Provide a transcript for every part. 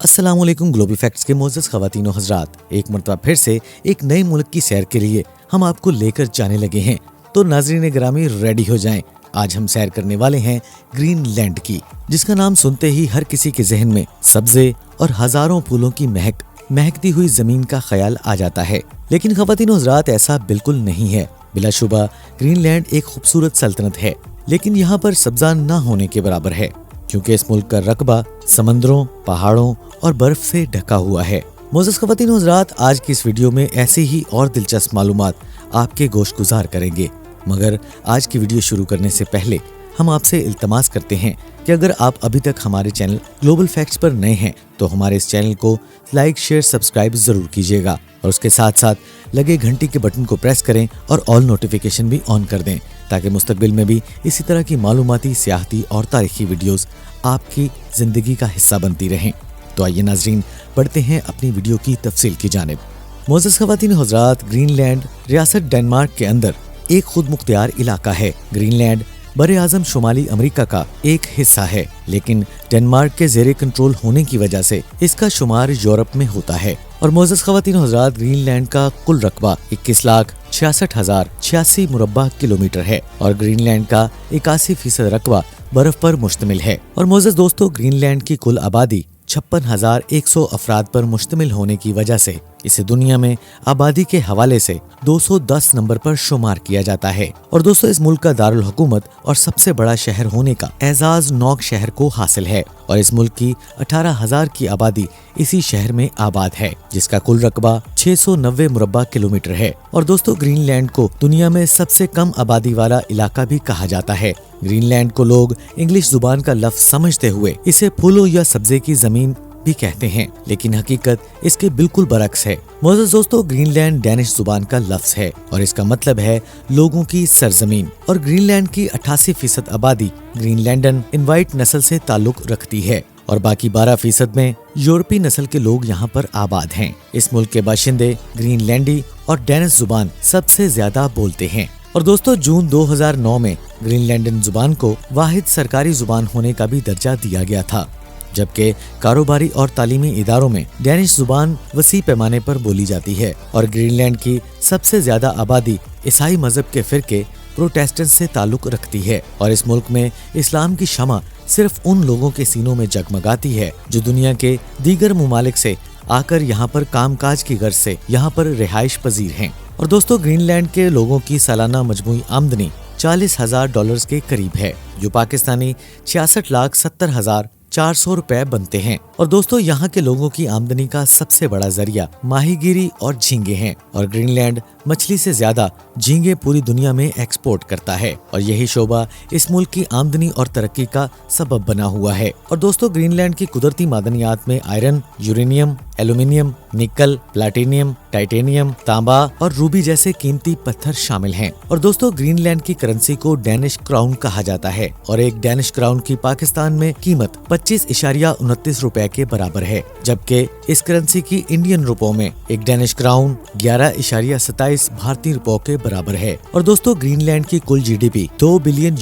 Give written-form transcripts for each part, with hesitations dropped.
अस्सलाम वालेकुम। Global facts के मोअज़्ज़ज़ ख़वातीन व हज़रात, एक मरतबा फिर से एक नए मुल्क की सैर के लिए हम आपको लेकर जाने लगे हैं। तो नाज़रीन ग्रामी रेडी हो जाएं। आज हम सैर करने वाले हैं ग्रीनलैंड की, जिसका नाम सुनते ही हर किसी के जहन में सब्ज़े और हज़ारों फूलों की महकती हुई ज़मीन का ख्याल आ जाता है। लेकिन ख़वातीन व हज़रात, ऐसा बिल्कुल नहीं है। बिलाशुबा ग्रीनलैंड एक खूबसूरत सल्तनत है, लेकिन यहाँ पर सब्ज़ा न होने के बराबर है, क्योंकि इस मुल्क का रकबा समंदरों, पहाड़ों और बर्फ से ढका हुआ है। मोअज़्ज़ज़ ख़वातीन व हज़रात, आज की इस वीडियो में ऐसे ही और दिलचस्प मालूमात आपके गोशगुजार करेंगे। मगर आज की वीडियो शुरू करने से पहले हम आपसे इल्तमास करते हैं कि अगर आप अभी तक हमारे चैनल ग्लोबल फैक्ट्स पर नए हैं तो हमारे इस चैनल को लाइक, शेयर, सब्सक्राइब जरूर कीजिएगा और उसके साथ साथ लगे घंटी के बटन को प्रेस करें और ऑल नोटिफिकेशन भी ऑन कर दें, ताकि मुस्तकबिल में भी इसी तरह की मालूमाती, सियाहती और तारीखी वीडियोस आपकी जिंदगी का हिस्सा बनती रहें। तो आइए नाजरीन, बढ़ते हैं अपनी वीडियो की तफसील की जानिब। मोअज़्ज़ज़ ख़वातीन व हज़रात, ग्रीनलैंड रियासत डेनमार्क के अंदर एक खुद मुख्तियार इलाका है। ग्रीनलैंड बरे आज़म शुमाली अमेरिका का एक हिस्सा है, लेकिन डेनमार्क के ज़ेरे कंट्रोल होने की वजह से इसका शुमार यूरोप में होता है। और मोअज़्ज़ज़ ख़वातीन व हज़रात, ग्रीनलैंड का कुल रकबा 21,66,086 मुरब्बा किलोमीटर है और ग्रीनलैंड का 81% रकबा बर्फ पर मुश्तमिल है। और मोअज़्ज़ज़ दोस्तों, ग्रीनलैंड की कुल आबादी 56,100 अफराद पर मुश्तमिल होने की वजह से इसे दुनिया में आबादी के हवाले से 210 नंबर पर शुमार किया जाता है। और दोस्तों, इस मुल्क का दारुल हुकूमत और सबसे बड़ा शहर होने का एजाज नौक शहर को हासिल है और इस मुल्क की 18,000 की आबादी इसी शहर में आबाद है, जिसका कुल रकबा 690 मुरब्बा किलोमीटर है। और दोस्तों, ग्रीनलैंड को दुनिया में सबसे कम आबादी वाला इलाका भी कहा जाता है। ग्रीनलैंड को लोग इंग्लिश जुबान का लफ्ज समझते हुए इसे फूलों या सब्जे की जमीन भी कहते हैं, लेकिन हकीकत इसके बिल्कुल बरक्स है। मोअज़्ज़ज़ दोस्तों, ग्रीनलैंड डैनिश जुबान का लफ्ज है और इसका मतलब है लोगों की सरजमीन। और ग्रीनलैंड की 88% आबादी ग्रीनलैंडन इनवाइट नस्ल से ताल्लुक रखती है और बाकी 12% में यूरोपीय नस्ल के लोग यहाँ पर आबाद हैं। इस मुल्क के बाशिंदे ग्रीनलैंडी और डैनिश जुबान सबसे ज्यादा बोलते हैं। और दोस्तों, जून 2009 में ग्रीनलैंडन जुबान को वाहिद सरकारी जुबान होने का भी दर्जा दिया गया था, जबकि कारोबारी और तालीमी इदारों में डैनिश जुबान वसी पैमाने पर बोली जाती है। और ग्रीनलैंड की सबसे ज्यादा आबादी ईसाई मजहब के फिरके प्रोटेस्टेंट से ताल्लुक रखती है और इस मुल्क में इस्लाम की शमा सिर्फ उन लोगों के सीनों में जगमगाती है जो दुनिया के दीगर मुमालिक से आकर यहाँ पर कामकाज की गर्ज से यहाँ पर रिहाइश पजीर हैं। और दोस्तों, ग्रीनलैंड के लोगों की सालाना मजमूई आमदनी $40,000 के करीब है, जो पाकिस्तानी 66,70,400 रुपए बनते हैं। और दोस्तों, यहाँ के लोगों की आमदनी का सबसे बड़ा जरिया माहीगीरी और झींगे हैं और ग्रीनलैंड मछली से ज्यादा झींगे पूरी दुनिया में एक्सपोर्ट करता है और यही शोबा इस मुल्क की आमदनी और तरक्की का सबब बना हुआ है। और दोस्तों, ग्रीनलैंड की कुदरती मादनियात में आयरन, यूरेनियम, एल्यूमिनियम, निकल, प्लैटिनियम, टाइटेनियम, तांबा और रूबी जैसे कीमती पत्थर शामिल हैं। और दोस्तों, ग्रीनलैंड की करेंसी को डैनिश क्राउन कहा जाता है और एक डैनिश क्राउन की पाकिस्तान में कीमत 25.29 रुपए के बराबर है, जबकि इस करेंसी की इंडियन रुपयों में एक डैनिश क्राउन 11.27 भारतीय रुपयों के बराबर है। और दोस्तों, ग्रीनलैंड की कुल जीडीपी $2 बिलियन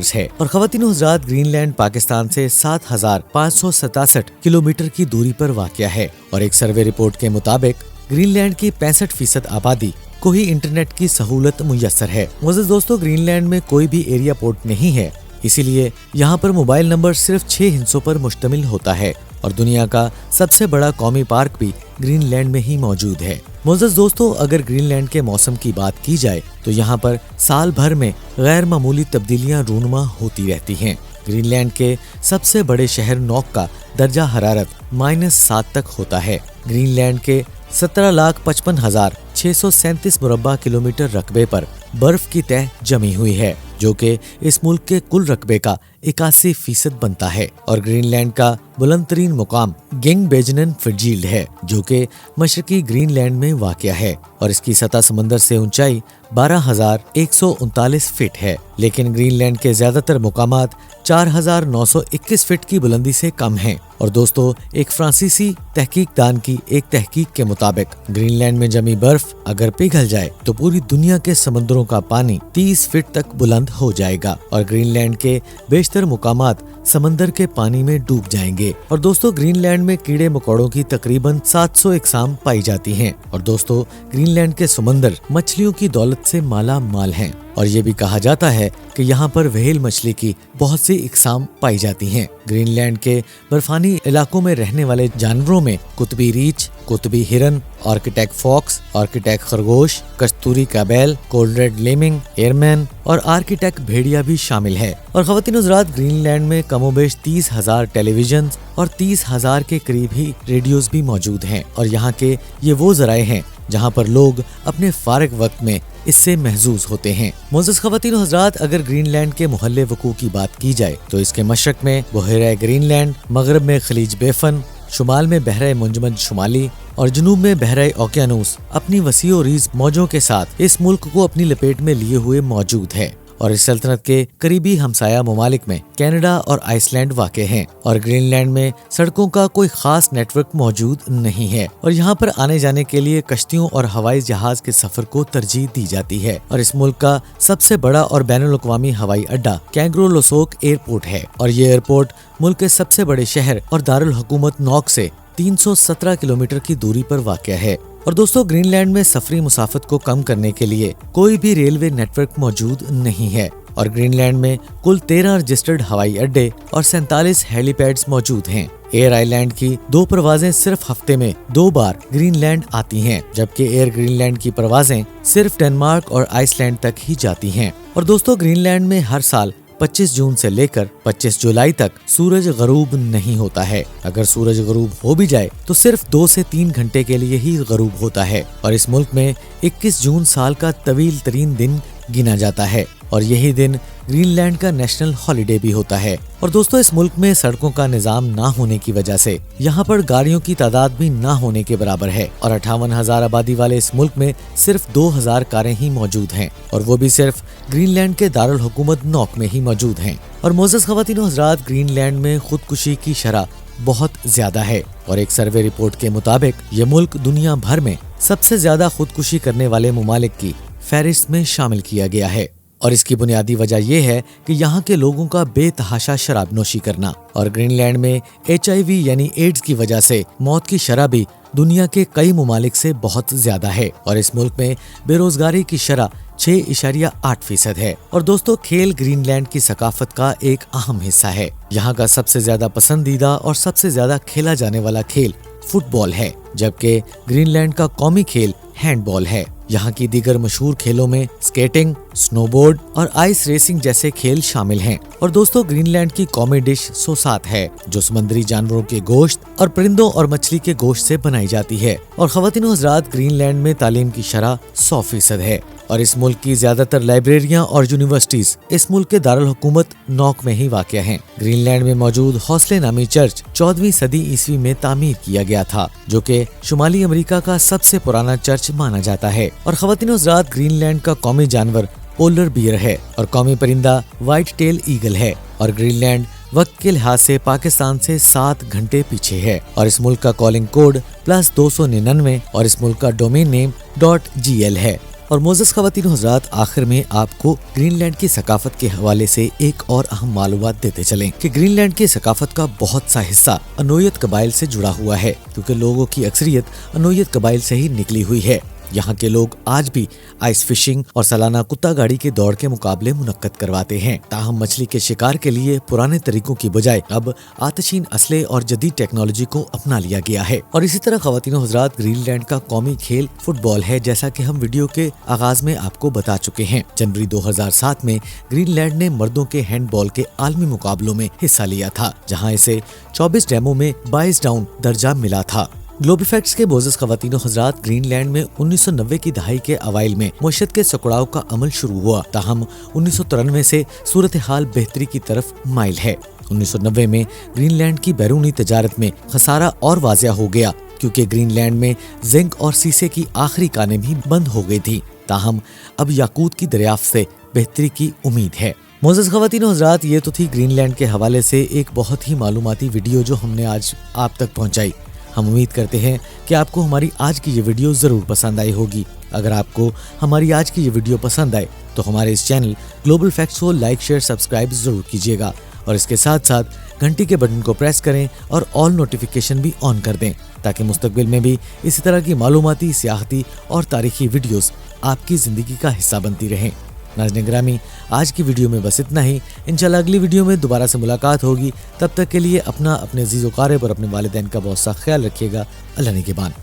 है। और ख़वातीन व हज़रात, ग्रीनलैंड पाकिस्तान से 7,567 किलोमीटर की दूरी पर वाक़या है और एक सर्वे रिपोर्ट के मुताबिक ग्रीनलैंड की 65% आबादी को ही इंटरनेट की सहूलत मुयस्सर है। मोअज़्ज़ज़ दोस्तों, ग्रीनलैंड में कोई भी एरिया पोर्ट नहीं है, इसीलिए यहाँ पर मोबाइल नंबर सिर्फ 6 हिस्सों पर मुश्तमिल होता है और दुनिया का सबसे बड़ा कौमी पार्क भी ग्रीनलैंड में ही मौजूद है। मोअज़्ज़ज़ दोस्तों, अगर ग्रीनलैंड के मौसम की बात की जाए तो यहाँ पर साल भर में गैर मामूली तब्दीलियाँ रूनुमा होती रहती हैं। ग्रीनलैंड के सबसे बड़े शहर नौक का दर्जा हरारत -7 तक होता है। ग्रीनलैंड के 17,55,637 मुरब्बा किलोमीटर रकबे पर बर्फ की तह जमी हुई है, जो कि इस मुल्क के कुल रकबे का 81% बनता है। और ग्रीनलैंड का बुलंद तरीन मुकाम गेंगबेजनन फिटजील्ड है, जो कि मशरकी ग्रीनलैंड में वाक़या है और इसकी सतह समंदर से ऊंचाई 12,139 फीट है, लेकिन ग्रीनलैंड के ज्यादातर मुकामात 4,921 फीट की बुलंदी से कम हैं। और दोस्तों, एक फ्रांसीसी तहकीकदान की एक तहकीक के मुताबिक ग्रीनलैंड में जमी बर्फ अगर पिघल जाए तो पूरी दुनिया के समुद्रों का पानी 30 फीट तक बुलंद हो जाएगा और ग्रीनलैंड के बेशतर بیشتر मुकामात समंदर के पानी में डूब जाएंगे। और दोस्तों ग्रीनलैंड में कीड़े मकोड़ों की तकरीबन 700 इकसाम पाई जाती हैं। और दोस्तों ग्रीनलैंड के समंदर मछलियों की दौलत से माला माल हैं। और ये भी कहा जाता है कि यहाँ पर व्हेल मछली की बहुत सी इकसाम पाई जाती हैं। ग्रीनलैंड के बर्फानी इलाकों में रहने वाले जानवरों में कुतबी रीछ, कुतबी हिरन, आर्किटेक फॉक्स, आर्किटेक खरगोश, कस्तूरी का बैल, कोल्ड रेड लेमिंग, एयरमैन और आर्किटेक भेड़िया भी शामिल है। और ख़वातीन हज़रात ग्रीनलैंड में कमोबेश 30,000 टेलीविजन और 30,000 के करीब ही रेडियोस भी मौजूद हैं। और यहाँ के ये वो ज़राए हैं जहाँ पर लोग अपने फारिग वक्त में इससे महजूज होते हैं। मोअज़्ज़ज़ ख़वातीन हज़रात, अगर ग्रीनलैंड के मोहल्ले वकू की बात की जाए तो इसके मशरक में बहरा ग्रीनलैंड, मगरब में खलीज बेफन, शुमाल में बहरा मुंजमद शुमाली और जुनूब में बहरा ओकियानूस अपनी वसी और रीज़ मौजों के साथ इस मुल्क को अपनी लपेट में लिए हुए मौजूद है। और इस सल्तनत के करीबी हमसाया ममालिक में कनाडा और आइसलैंड वाक़ हैं। और ग्रीनलैंड में सड़कों का कोई खास नेटवर्क मौजूद नहीं है। और यहाँ पर आने जाने के लिए कश्तियों और हवाई जहाज के सफर को तरजीह दी जाती है। और इस मुल्क का सबसे बड़ा और बैनुल-अक़वामी हवाई अड्डा कैंगरो लोसोक एयरपोर्ट है। और ये एयरपोर्ट मुल्क के सबसे बड़े शहर और दारुल हुकूमत नॉक से 317 किलोमीटर की दूरी पर वाक़ है। और दोस्तों ग्रीनलैंड में सफरी मुसाफत को कम करने के लिए कोई भी रेलवे नेटवर्क मौजूद नहीं है। और ग्रीनलैंड में कुल 13 रजिस्टर्ड हवाई अड्डे और 47 हेलीपैड्स मौजूद हैं। एयर आइलैंड की 2 परवाजें सिर्फ हफ्ते में 2 बार ग्रीनलैंड आती हैं, जबकि एयर ग्रीनलैंड की परवाजें सिर्फ डेनमार्क और आइसलैंड तक ही जाती हैं। और दोस्तों ग्रीनलैंड में हर साल 25 जून से लेकर 25 जुलाई तक सूरज गरूब नहीं होता है। अगर सूरज गरूब हो भी जाए तो सिर्फ 2 से 3 घंटे के लिए ही गरूब होता है। और इस मुल्क में 21 जून साल का तवील तरीन दिन गिना जाता है। और यही दिन ग्रीनलैंड का नेशनल हॉलिडे भी होता है। और दोस्तों इस मुल्क में सड़कों का निजाम ना होने की वजह से यहाँ पर गाड़ियों की तादाद भी ना होने के बराबर है। और 58,000 आबादी वाले इस मुल्क में सिर्फ 2,000 कारें ही मौजूद हैं। और वो भी सिर्फ ग्रीनलैंड के दारुल हुकूमत नॉक में ही मौजूद हैं। और मोअज़्ज़ज़ ख़वातीन व हज़रात, ग्रीनलैंड में खुदकुशी की शरह बहुत ज्यादा है। और एक सर्वे रिपोर्ट के मुताबिक ये मुल्क दुनिया भर में सबसे ज्यादा खुदकुशी करने वाले ममालिक की फहरिस्त में शामिल किया गया है। और इसकी बुनियादी वजह यह है कि यहाँ के लोगों का बेतहाशा शराब नोशी करना। और ग्रीनलैंड में HIV यानी एड्स की वजह से मौत की शरह भी दुनिया के कई ममालिक से बहुत ज्यादा है। और इस मुल्क में बेरोजगारी की शरह 6.8% है। और दोस्तों खेल ग्रीनलैंड की सकाफत का एक अहम हिस्सा है। यहाँ का सबसे ज्यादा पसंदीदा और सबसे ज्यादा खेला जाने वाला खेल फुटबॉल है, जबकि ग्रीनलैंड का कौमी खेल हैंडबॉल है। यहाँ की दीगर मशहूर खेलों में स्केटिंग, स्नोबोर्ड और आइस रेसिंग जैसे खेल शामिल हैं। और दोस्तों ग्रीनलैंड की कौमी डिश सोसात है, जो समुद्री जानवरों के गोश्त और परिंदों और मछली के गोश्त से बनाई जाती है। और ख़वातीन व हज़रात, ग्रीनलैंड में तालीम की शरह 100% है। और इस मुल्क की ज्यादातर लाइब्रेरियां और यूनिवर्सिटीज इस मुल्क के दारुल हुकूमत नॉक में ही वाक़ हैं। ग्रीनलैंड में मौजूद हौसले नामी चर्च 14वीं सदी ईस्वी में तामीर किया गया था, जो कि शुमाली अमेरिका का सबसे पुराना चर्च माना जाता है। और ख़वातीन व हज़रात, ग्रीनलैंड का कौमी जानवर पोलर बियर है और कौमी परिंदा व्हाइट टेल ईगल है। और ग्रीनलैंड वक्त के लिहाज से पाकिस्तान से 7 घंटे पीछे है। और इस मुल्क का कॉलिंग कोड +299 और इस मुल्क का डोमेन नेम .gl है। और मोअज़्ज़ज़ ख़वातीन व हज़रात, आखिर में आपको ग्रीनलैंड की सकाफत के हवाले से एक और अहम मालूमात देते चलें कि ग्रीनलैंड की सकाफत का बहुत सा हिस्सा अनोयत कबाइल से जुड़ा हुआ है, क्योंकि लोगों की अक्सरियत अनोयत कबाइल से ही निकली हुई है। यहाँ के लोग आज भी आइस फिशिंग और सालाना कुत्ता गाड़ी के दौड़ के मुकाबले मुनक्कद करवाते हैं। ताहम मछली के शिकार के लिए पुराने तरीकों की बजाय अब आतिशीन असले और जदीद टेक्नोलॉजी को अपना लिया गया है। और इसी तरह ख़वातीन व हज़रात, ग्रीनलैंड का कौमी खेल फुटबॉल है, जैसा कि हम वीडियो के आगाज में आपको बता चुके हैं। जनवरी 2007 में ग्रीनलैंड ने मर्दों के हैंडबॉल के आलमी मुकाबलों में हिस्सा लिया था, जहाँ इसे 24 डैमों में 22 डाउन दर्जा मिला था। ग्लोब इफेक्ट्स के मोअज़्ज़ज़ ख़वातीन व हज़रात, ग्रीनलैंड में 1990 की दहाई के अवाइल में मईशत के सकुड़ाव का अमल शुरू हुआ, ताहम 1993 से सूरत हाल बेहतरी की तरफ माइल है। 1990 में ग्रीनलैंड की बैरूनी तजारत में खसारा और वाज़िया हो गया, क्योंकि ग्रीनलैंड में जिंक और सीसे की आखिरी कानें भी बंद हो गई थी। ताहम अब याकूत की दरियाफ्त से बेहतरी की उम्मीद है। मोअज़्ज़ज़ ख़वातीन व हज़रात, ये तो थी ग्रीनलैंड के हवाले से एक बहुत ही मालूमाती वीडियो जो हमने आज आप तक पहुँचाई। हम उम्मीद करते हैं कि आपको हमारी आज की ये वीडियो ज़रूर पसंद आई होगी। अगर आपको हमारी आज की ये वीडियो पसंद आए तो हमारे इस चैनल ग्लोबल फैक्ट्स को लाइक, शेयर, सब्सक्राइब ज़रूर कीजिएगा। और इसके साथ साथ घंटी के बटन को प्रेस करें और ऑल नोटिफिकेशन भी ऑन कर दें ताकि मुस्तकबिल में भी इसी तरह की मालूमाती, सियाहती और तारीखी वीडियोस आपकी जिंदगी का हिस्सा बनती रहें। नाज़रीन ग्रामी, आज की वीडियो में बस इतना ही। इंशाल्लाह अगली वीडियो में दोबारा से मुलाकात होगी। तब तक के लिए अपने अजीज़ व क़ारिब और अपने वालिदैन का बहुत सा ख्याल रखिएगा। अल्लाह निगहबान।